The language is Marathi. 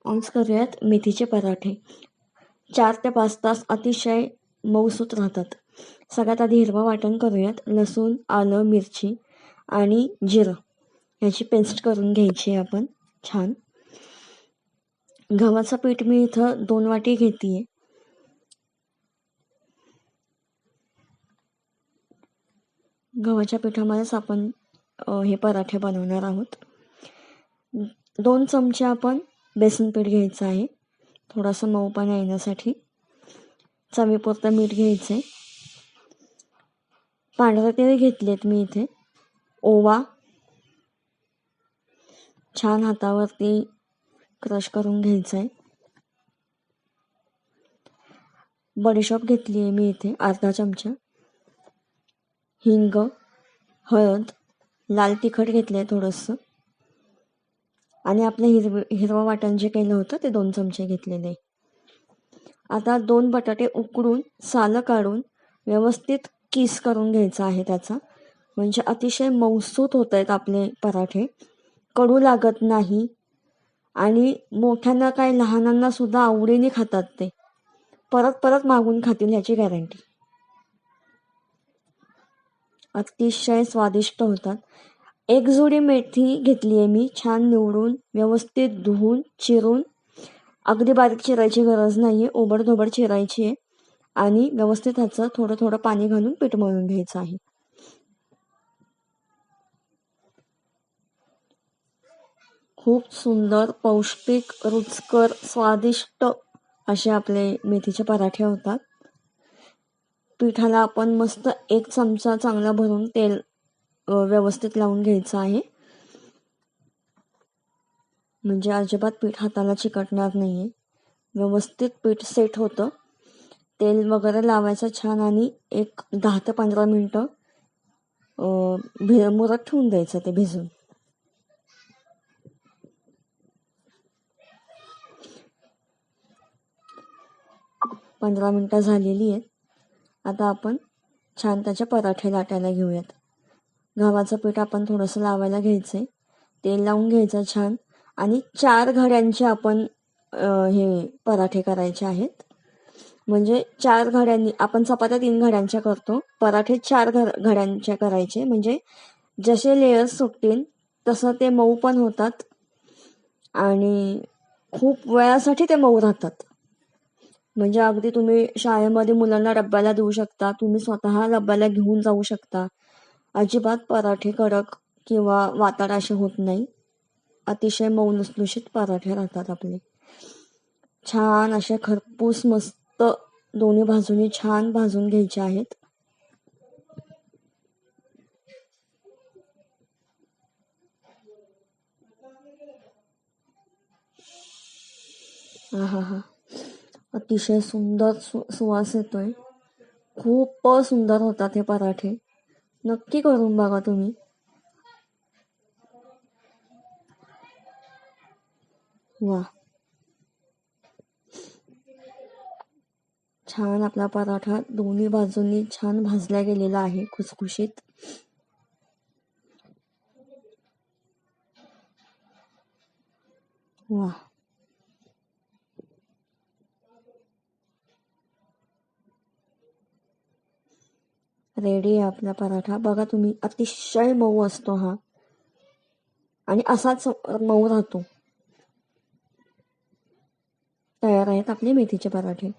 आज करूयात मेथीचे पराठे. 4 ते 5 तास अतिशय मऊसूत राहतात. सगळ्यात आधी हिरवं वाटण करूयात. लसूण, आलं, मिरची आणि जिरं याची पेस्ट करून घ्यायची आपण छान. गव्हाचं पीठ मी इथं 2 वाटी घेते आहे. गव्हाच्या पिठामध्येच आपण हे पराठे बनवणार आहोत. 2 चमचे आपण बेसन पीठ घ्यायचं आहे, थोडासा मऊपणा येण्यासाठी. चवीपुरतं मीठ घ्यायचं आहे. पांढरे तीळ घेतलेत मी इथे. ओवा छान हातावरती क्रश करून घ्यायचं आहे. बडीशोप घेतली आहे मी इथे अर्धा चमचा. हिंग, हळद, लाल तिखट घेतलं आहे थोडंसं. आणि आपलं हिरवं वाटण जे केलं होतं ते 2 चमचे घेतलेले. आता 2 बटाटे उकडून सालं काढून व्यवस्थित किस करून घ्यायचा आहे त्याचा, म्हणजे अतिशय मऊसूत होत आहेत आपले पराठे. कडू लागत नाही आणि मोठ्यांना काय लहानांना सुद्धा आवडीने खातात ते. परत परत मागून खातील ह्याची गॅरंटी. अतिशय स्वादिष्ट होतात. एक जुडी मेथी घेतली आहे मी छान निवडून, व्यवस्थित धुवून, चिरून. अगदी बारीक चिरायची गरज नाही आहे, ओबडधोबड चिरायची आहे. आणि व्यवस्थित ह्याचं थोडं थोडं पाणी घालून पीठ मळून घ्यायचं आहे. खूप सुंदर, पौष्टिक, रुचकर, स्वादिष्ट असे आपले मेथीचे पराठे होतात. पिठाला आपण मस्त 1 चमचा चांगला भरून तेल व्यवस्थित लावून घ्यायचं आहे, म्हणजे अजिबात पीठ हाताला चिकटणार नाही आहे. व्यवस्थित पीठ सेट होतं. तेल वगैरे लावायचं छान आणि एक 10 ते 15 मिनटं मुरत ठेवून द्यायचं ते भिजून. पंधरा मिनटं झालेली आहेत. आता आपण छान त्याचे पराठे लाटायला घेऊयात. गव्हाचं पीठ आपण थोडंसं लावायला घ्यायचं आहे. तेल लावून घ्यायचं छान आणि 4 घड्यांचे आपण हे पराठे करायचे आहेत. म्हणजे 4 घड्यांनी, आपण चपात्या 3 घड्यांच्या करतो, पराठे 4 घड्यांचे करायचे. म्हणजे जसे लेयर्स सुटतील तसं ते मऊ पण होतात आणि खूप वेळासाठी ते मऊ राहतात. म्हणजे अगदी तुम्ही शाळेमध्ये मुलांना डब्याला देऊ शकता, तुम्ही स्वतः डब्याला घेऊन जाऊ शकता. अजिबात पराठे कडक किंवा वाताड असे होत नाही. अतिशय मऊ लुसलुशीत पराठे राहतात आपले. छान असे खरपूस मस्त दोन्ही बाजूनी छान भाजून घ्यायचे आहेत. हा अतिशय सुंदर सुवास येतोय. खूप सुंदर होतात हे पराठे. नक्की करून बघा तुम्ही. वा, छान आपला पराठा दोन्ही बाजूंनी छान भाजला गेलेला आहे, खुसखुशीत. वा, रेडी आहे आपला पराठा. बघा तुम्ही, अतिशय मऊ असतो हा आणि असाच मऊ राहतो. तयार आहेत आपले मेथीचे पराठे.